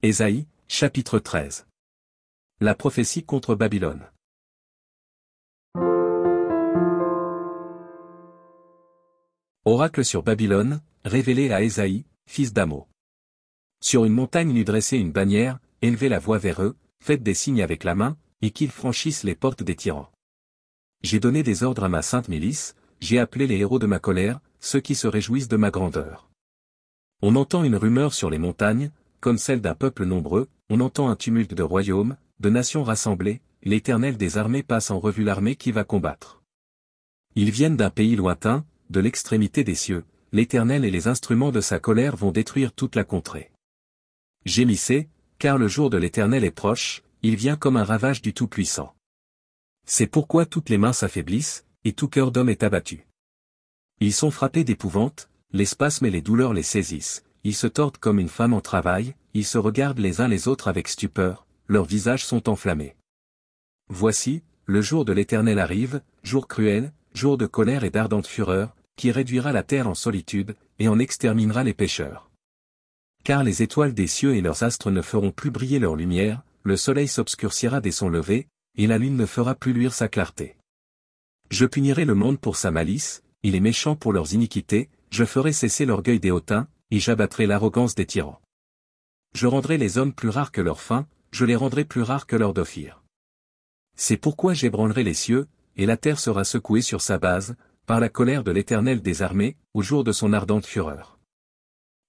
Ésaïe, chapitre 13. La prophétie contre Babylone. Oracle sur Babylone, révélé à Ésaïe, fils d'Amo. Sur une montagne il eut dressé une bannière, élevez la voix vers eux, faites des signes avec la main, et qu'ils franchissent les portes des tyrans. J'ai donné des ordres à ma sainte milice, j'ai appelé les héros de ma colère, ceux qui se réjouissent de ma grandeur. On entend une rumeur sur les montagnes, comme celle d'un peuple nombreux, on entend un tumulte de royaumes, de nations rassemblées, l'Éternel des armées passe en revue l'armée qui va combattre. Ils viennent d'un pays lointain, de l'extrémité des cieux, l'Éternel et les instruments de sa colère vont détruire toute la contrée. Gémissez, car le jour de l'Éternel est proche, il vient comme un ravage du Tout-Puissant. C'est pourquoi toutes les mains s'affaiblissent, et tout cœur d'homme est abattu. Ils sont frappés d'épouvante, les spasmes et les douleurs les saisissent, ils se tordent comme une femme en travail, ils se regardent les uns les autres avec stupeur, leurs visages sont enflammés. Voici, le jour de l'Éternel arrive, jour cruel, jour de colère et d'ardente fureur, qui réduira la terre en solitude, et en exterminera les pécheurs. Car les étoiles des cieux et leurs astres ne feront plus briller leur lumière, le soleil s'obscurcira dès son lever, et la lune ne fera plus luire sa clarté. Je punirai le monde pour sa malice, et les méchants pour leurs iniquités, je ferai cesser l'orgueil des hautains, et j'abattrai l'arrogance des tyrans. Je rendrai les hommes plus rares que leur faim, je les rendrai plus rares que leur d'ophir. C'est pourquoi j'ébranlerai les cieux, et la terre sera secouée sur sa base, par la colère de l'Éternel des armées, au jour de son ardente fureur.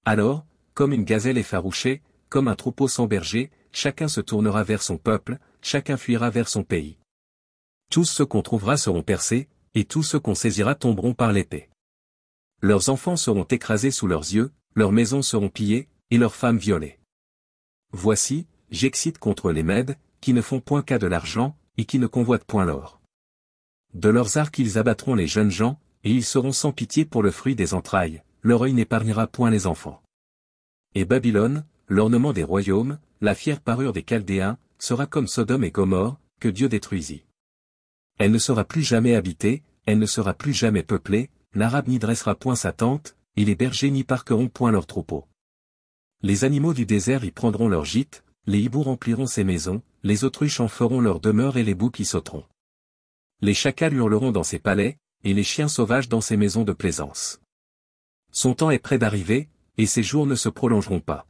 Alors, comme une gazelle effarouchée, comme un troupeau sans berger, chacun se tournera vers son peuple, chacun fuira vers son pays. Tous ceux qu'on trouvera seront percés, et tous ceux qu'on saisira tomberont par l'épée. Leurs enfants seront écrasés sous leurs yeux, leurs maisons seront pillées, et leurs femmes violées. Voici, j'excite contre les Mèdes, qui ne font point cas de l'argent, et qui ne convoitent point l'or. De leurs arcs ils abattront les jeunes gens, et ils seront sans pitié pour le fruit des entrailles, leur œil n'épargnera point les enfants. Et Babylone, l'ornement des royaumes, la fière parure des Chaldéens, sera comme Sodome et Gomorrhe, que Dieu détruisit. Elle ne sera plus jamais habitée, elle ne sera plus jamais peuplée, l'Arabe n'y dressera point sa tente, et les bergers n'y parqueront point leurs troupeaux. Les animaux du désert y prendront leur gîte, les hiboux rempliront ses maisons, les autruches en feront leur demeure et les boucs y sauteront. Les chacals hurleront dans ses palais, et les chiens sauvages dans ses maisons de plaisance. Son temps est près d'arriver, et ses jours ne se prolongeront pas.